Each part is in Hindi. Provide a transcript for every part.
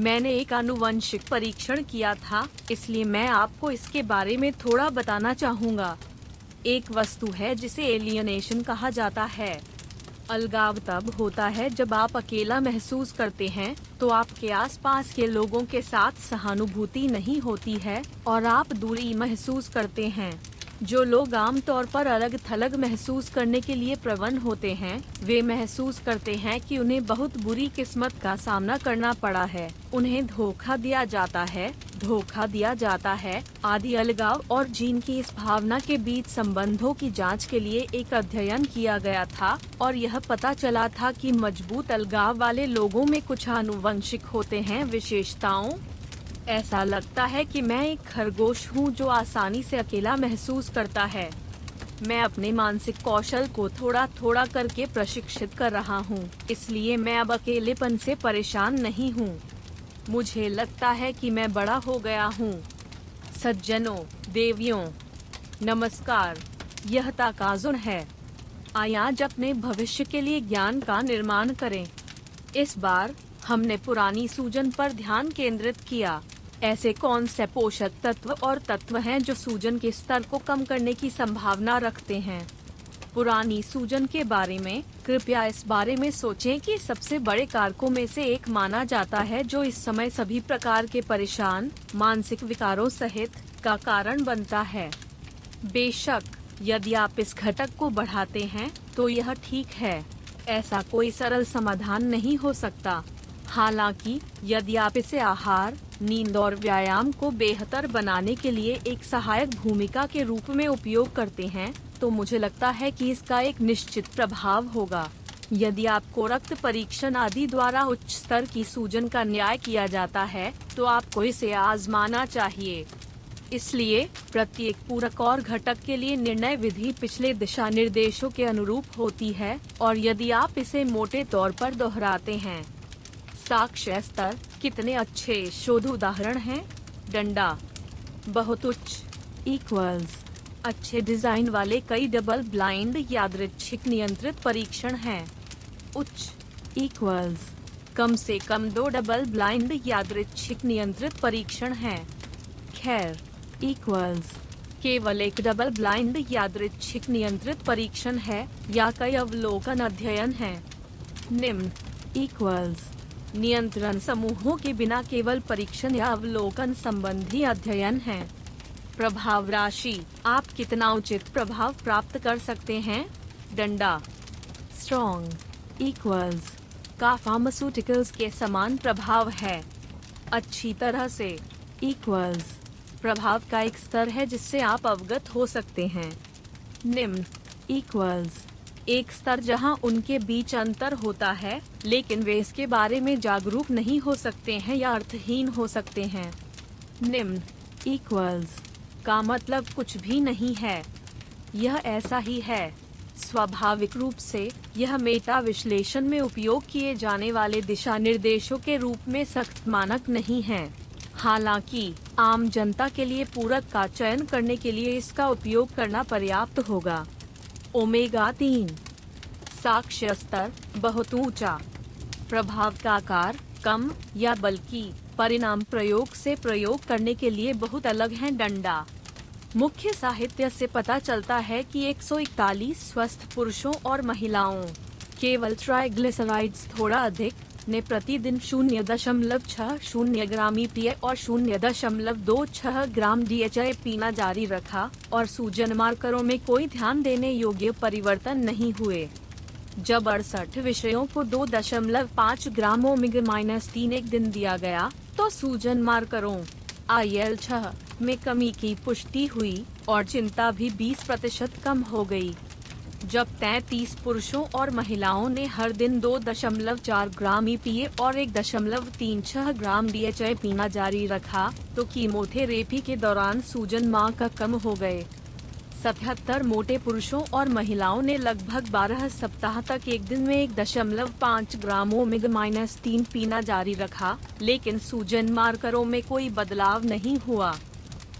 मैंने एक आनुवंशिक परीक्षण किया था, इसलिए मैं आपको इसके बारे में थोड़ा बताना चाहूँगा। एक वस्तु है जिसे एलियनेशन कहा जाता है। अलगाव तब होता है जब आप अकेला महसूस करते हैं, तो आपके आसपास के लोगों के साथ सहानुभूति नहीं होती है और आप दूरी महसूस करते हैं। जो लोग आमतौर पर अलग थलग महसूस करने के लिए प्रवण होते हैं, वे महसूस करते हैं कि उन्हें बहुत बुरी किस्मत का सामना करना पड़ा है, उन्हें धोखा दिया जाता है आदि। अलगाव और जीन की इस भावना के बीच संबंधों की जांच के लिए एक अध्ययन किया गया था और यह पता चला था कि मजबूत अलगाव वाले लोगों में कुछ आनुवंशिक होते हैं विशेषताओं। ऐसा लगता है कि मैं एक खरगोश हूँ जो आसानी से अकेला महसूस करता है। मैं अपने मानसिक कौशल को थोड़ा थोड़ा करके प्रशिक्षित कर रहा हूँ, इसलिए मैं अब अकेलेपन से परेशान नहीं हूँ। मुझे लगता है कि मैं बड़ा हो गया हूँ। सज्जनों, देवियों, नमस्कार। यह ताकाजुन है। आइए आज अपने भविष्य के लिए ज्ञान का निर्माण करें। इस बार हमने पुरानी सूजन पर ध्यान केंद्रित किया। ऐसे कौन से पोषक तत्व और तत्व हैं जो सूजन के स्तर को कम करने की संभावना रखते हैं? पुरानी सूजन के बारे में कृपया इस बारे में सोचें कि सबसे बड़े कारकों में से एक माना जाता है जो इस समय सभी प्रकार के परेशान मानसिक विकारों सहित का कारण बनता है। बेशक, यदि आप इस घटक को बढ़ाते हैं तो यह ठीक है। ऐसा कोई सरल समाधान नहीं हो सकता। हालांकि यदि आप इसे आहार, नींद और व्यायाम को बेहतर बनाने के लिए एक सहायक भूमिका के रूप में उपयोग करते हैं, तो मुझे लगता है कि इसका एक निश्चित प्रभाव होगा। यदि आपको रक्त परीक्षण आदि द्वारा उच्च स्तर की सूजन का न्याय किया जाता है, तो आपको इसे आजमाना चाहिए। इसलिए प्रत्येक पूरक और घटक के लिए निर्णय विधि पिछले दिशा निर्देशों के अनुरूप होती है और यदि आप इसे मोटे तौर पर दोहराते हैं। साक्ष्य स्तर कितने अच्छे शोध उदाहरण हैं। डंडा बहुत उच्च इक्वल्स अच्छे डिजाइन वाले कई डबल ब्लाइंड यादृच्छिक नियंत्रित परीक्षण हैं। उच्च इक्वल्स कम से कम 2 डबल ब्लाइंड यादृच्छिक नियंत्रित परीक्षण हैं। खैर इक्वल्स केवल एक डबल ब्लाइंड यादृच्छिक नियंत्रित परीक्षण है या कई अवलोकन अध्ययन हैं। निम्न इक्वल्स नियंत्रण समूहों के बिना केवल परीक्षण या अवलोकन संबंधी अध्ययन हैं। प्रभाव राशि आप कितना उचित प्रभाव प्राप्त कर सकते हैं। डंडा स्ट्रॉन्ग इक्वल्स का फार्मास्यूटिकल्स के समान प्रभाव है। अच्छी तरह से इक्वल्स प्रभाव का एक स्तर है जिससे आप अवगत हो सकते हैं। निम्न इक्वल्स एक स्तर जहां उनके बीच अंतर होता है, लेकिन वे इसके बारे में जागरूक नहीं हो सकते हैं या अर्थहीन हो सकते हैं। निम्न इक्वल्स का मतलब कुछ भी नहीं है। यह ऐसा ही है। स्वाभाविक रूप से यह मेटा विश्लेषण में उपयोग किए जाने वाले दिशा निर्देशों के रूप में सख्त मानक नहीं है। हालांकि आम जनता के लिए पूरक का चयन करने के लिए इसका उपयोग करना पर्याप्त होगा। ओमेगा 3 साक्ष्य स्तर बहुत ऊंचा। प्रभाव का आकार कम या बल्कि परिणाम प्रयोग से प्रयोग करने के लिए बहुत अलग हैं। डंडा मुख्य साहित्य से पता चलता है कि 141 स्वस्थ पुरुषों और महिलाओं केवल ट्राइग्लिसराइड्स थोड़ा अधिक ने प्रतिदिन 0.60 ग्राम EPA और 0.26 ग्राम DHA पीना जारी रखा और सूजन मार्करों में कोई ध्यान देने योग्य परिवर्तन नहीं हुए। जब 68 विषयों को 2.5 ग्राम ओमेगा-3 एक दिन दिया गया, तो सूजन मार्करों IL-6 में कमी की पुष्टि हुई और चिंता भी 20% कम हो गई। जब 33 पुरुषों और महिलाओं ने हर दिन 2.4 ग्राम EPA और 1.36 ग्राम DHA पीना जारी रखा, तो कीमोथेरेपी के दौरान सूजन मार्कर कम हो गए। 77 मोटे पुरुषों और महिलाओं ने लगभग 12 सप्ताह तक एक दिन में 1.5 ग्राम ओमेगा-3 पीना जारी रखा, लेकिन सूजन मार्करों में कोई बदलाव नहीं हुआ।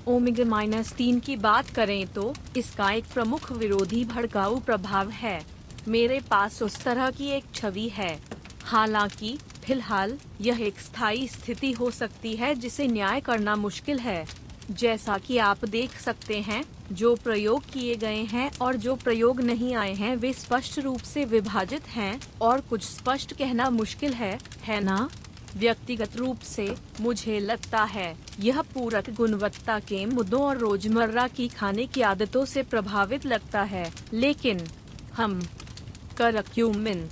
ओमेगा-3 की बात करें तो इसका एक प्रमुख विरोधी भड़काऊ प्रभाव है। मेरे पास उस तरह की एक छवि है। हालांकि फिलहाल यह एक स्थायी स्थिति हो सकती है जिसे न्याय करना मुश्किल है। जैसा कि आप देख सकते हैं, जो प्रयोग किए गए हैं और जो प्रयोग नहीं आए हैं वे स्पष्ट रूप से विभाजित हैं और कुछ स्पष्ट कहना मुश्किल है ना? व्यक्तिगत रूप से मुझे लगता है यह पूरक गुणवत्ता के मुद्दों और रोजमर्रा की खाने की आदतों से प्रभावित लगता है, लेकिन हम करक्यूमिन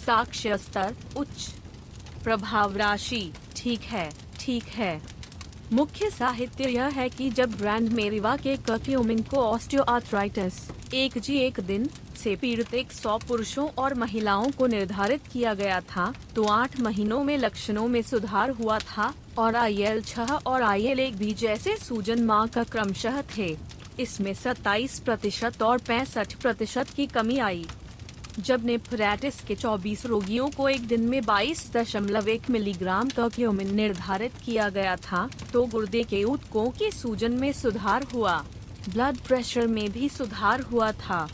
साक्ष्य स्तर उच्च, प्रभाव राशि ठीक है। मुख्य साहित्य यह है कि जब ब्रांड मेरिवा के करक्यूमिन को ऑस्टियोआर्थराइटिस एक दिन से पीड़ित 100 पुरुषों और महिलाओं को निर्धारित किया गया था, तो 8 महीनों में लक्षणों में सुधार हुआ था और IL-6 और IL-1 भी जैसे सूजन माह का क्रमशः थे। इसमें 27% और 65% की कमी आई। जब नेफ्राइटिस के 24 रोगियों को एक दिन में 22.1 मिलीग्राम करक्यूमिन निर्धारित किया गया था, तो गुर्दे के ऊतकों की सूजन में सुधार हुआ। ब्लड प्रेशर में भी सुधार हुआ था।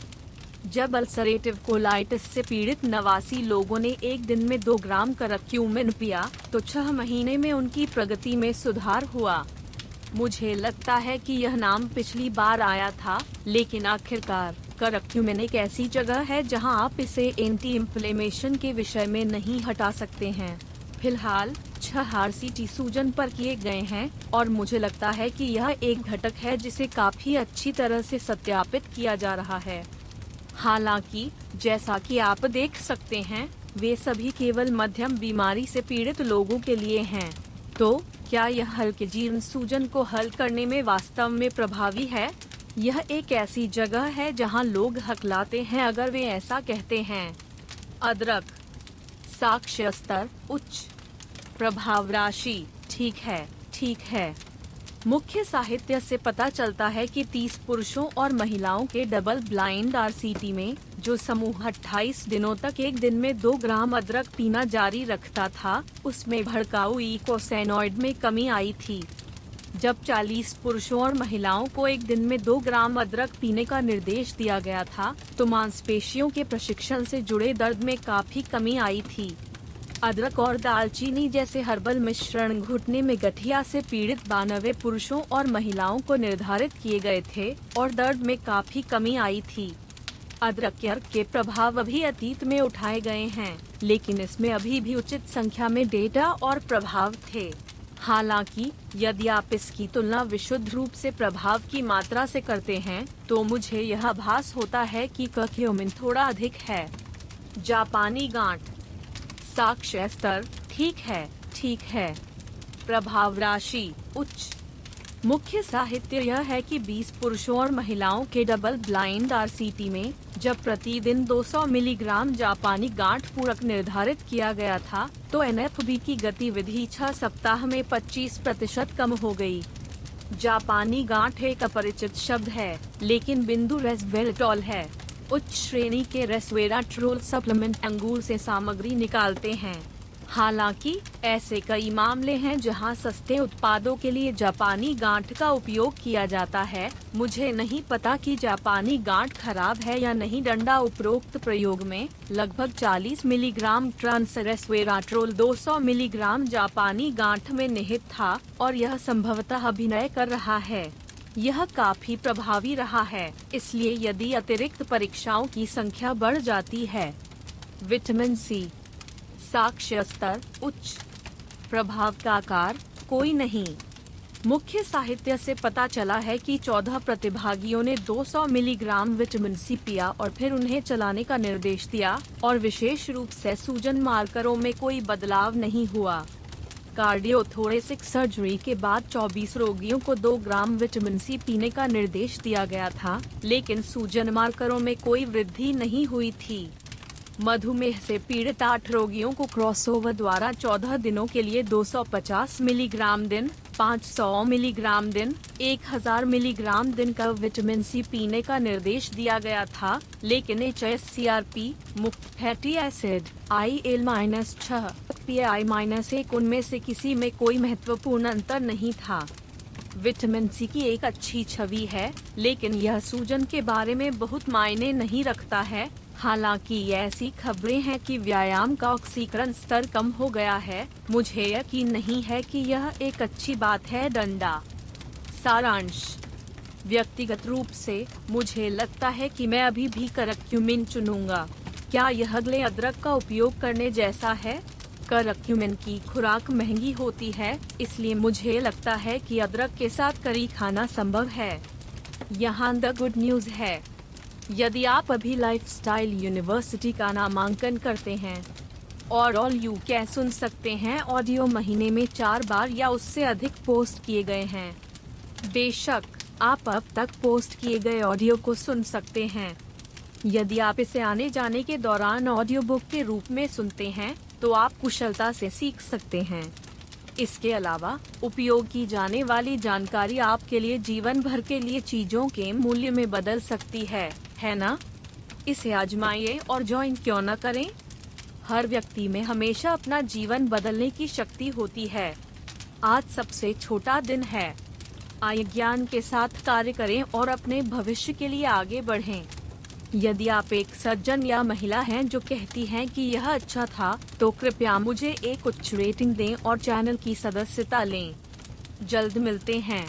जब अल्सरेटिव कोलाइटिस से पीड़ित 89 लोगों ने एक दिन में 2 ग्राम करक्यूमिन पिया, तो 6 महीने में उनकी प्रगति में सुधार हुआ। मुझे लगता है कि यह नाम पिछली बार आया था, लेकिन आखिरकार करक्यूमिन एक ऐसी जगह है जहां आप इसे एंटी इन्फ्लेमेशन के विषय में नहीं हटा सकते हैं। फिलहाल 6 RCT सूजन पर किए गए हैं और मुझे लगता है कि यह एक घटक है जिसे काफी अच्छी तरह से सत्यापित किया जा रहा है। हालांकि जैसा कि आप देख सकते हैं, वे सभी केवल मध्यम बीमारी से पीड़ित लोगों के लिए हैं। तो क्या यह हल्के जीर्ण सूजन को हल करने में वास्तव में प्रभावी है? यह एक ऐसी जगह है जहां लोग हकलाते हैं अगर वे ऐसा कहते हैं। अदरक साक्ष्य स्तर उच्च, प्रभाव राशि ठीक है। मुख्य साहित्य से पता चलता है कि 30 पुरुषों और महिलाओं के डबल ब्लाइंड RCT में, जो समूह 28 दिनों तक एक दिन में 2 ग्राम अदरक पीना जारी रखता था, उसमें भड़काऊ ईकोसाइनॉइड में कमी आई थी। जब 40 पुरुषों और महिलाओं को एक दिन में 2 ग्राम अदरक पीने का निर्देश दिया गया था, तो मांसपेशियों के प्रशिक्षण से जुड़े दर्द में काफी कमी आई थी। अदरक और दालचीनी जैसे हर्बल मिश्रण घुटने में गठिया से पीड़ित 92 पुरुषों और महिलाओं को निर्धारित किए गए थे और दर्द में काफी कमी आई थी। अदरक के अर्क के प्रभाव अभी अतीत में उठाए गए हैं, लेकिन इसमें अभी भी उचित संख्या में डेटा और प्रभाव थे। हालांकि यदि आप इसकी तुलना विशुद्ध रूप से प्रभाव की मात्रा से करते हैं, तो मुझे यह आभास होता है कि करक्यूमिन थोड़ा अधिक है। जापानी गांठ साक्ष्य स्तर ठीक है। प्रभाव राशि उच्च। मुख्य साहित्य यह है कि 20 पुरुषों और महिलाओं के डबल ब्लाइंड RCT में, जब प्रतिदिन 200 मिलीग्राम जापानी गांठ पूरक निर्धारित किया गया था, तो NFB की गतिविधि 6 सप्ताह में 25% कम हो गई। जापानी गांठ एक अपरिचित शब्द है, लेकिन बिंदु रेस्वेराट्रोल है। उच्च श्रेणी के रेस्वेराट्रोल सप्लीमेंट अंगूर से सामग्री निकालते हैं। हालांकि ऐसे कई मामले हैं जहां सस्ते उत्पादों के लिए जापानी गांठ का उपयोग किया जाता है। मुझे नहीं पता कि जापानी गांठ खराब है या नहीं। डंडा उपरोक्त प्रयोग में लगभग 40 मिलीग्राम ट्रांस रेस्वेराट्रोल 200 मिलीग्राम जापानी गांठ में निहित था और यह संभवतः अभिनय कर रहा है। यह काफी प्रभावी रहा है, इसलिए यदि अतिरिक्त परीक्षाओं की संख्या बढ़ जाती है। विटामिन C साक्ष्य स्तर उच्च, प्रभाव का आकार कोई नहीं। मुख्य साहित्य से पता चला है कि 14 प्रतिभागियों ने 200 मिलीग्राम विटामिन C पिया और फिर उन्हें चलाने का निर्देश दिया और विशेष रूप से सूजन मार्करों में कोई बदलाव नहीं हुआ। कार्डियोथोरेसिक सर्जरी के बाद 24 रोगियों को 2 ग्राम विटामिन C पीने का निर्देश दिया गया था, लेकिन सूजन मार्करों में कोई वृद्धि नहीं हुई थी। मधुमेह से पीड़ित 8 रोगियों को क्रॉसओवर द्वारा 14 दिनों के लिए 250 मिलीग्राम दिन, 500 मिलीग्राम दिन, 1000 मिलीग्राम दिन का विटामिन C पीने का निर्देश दिया गया था, लेकिन HSCRP मुक्त फैटी एसिड IL-6 PI-1 उनमें से किसी में कोई महत्वपूर्ण अंतर नहीं था। विटामिन C की एक अच्छी छवि है, लेकिन यह सूजन के बारे में बहुत मायने नहीं रखता है। हालांकि ऐसी खबरें हैं कि व्यायाम का ऑक्सीकरण स्तर कम हो गया है। मुझे यकीन नहीं है कि यह एक अच्छी बात है। डंडा। सारांश। व्यक्तिगत रूप से मुझे लगता है कि मैं अभी भी करक्यूमिन चुनूंगा। क्या यह अगले अदरक का उपयोग करने जैसा है? करक्यूमिन की खुराक महंगी होती है, इसलिए मुझे लगता है कि अदरक के साथ करी खाना संभव है। यहाँ द गुड न्यूज है। यदि आप अभी लाइफस्टाइल यूनिवर्सिटी का नामांकन करते हैं और ऑल यू कैन सुन सकते हैं, ऑडियो महीने में 4 बार या उससे अधिक पोस्ट किए गए हैं। बेशक आप अब तक पोस्ट किए गए ऑडियो को सुन सकते हैं। यदि आप इसे आने जाने के दौरान ऑडियो बुक के रूप में सुनते हैं तो आप कुशलता से सीख सकते हैं। इसके अलावा उपयोग की जाने वाली जानकारी आपके लिए जीवन भर के लिए चीजों के मूल्य में बदल सकती है ना? इसे आजमाइए और ज्वाइन क्यों न करें। हर व्यक्ति में हमेशा अपना जीवन बदलने की शक्ति होती है। आज सबसे छोटा दिन है। आइए ज्ञान के साथ कार्य करें और अपने भविष्य के लिए आगे बढ़ें। यदि आप एक सज्जन या महिला हैं जो कहती हैं कि यह अच्छा था, तो कृपया मुझे एक उच्च रेटिंग दें और चैनल की सदस्यता लें। जल्द मिलते हैं।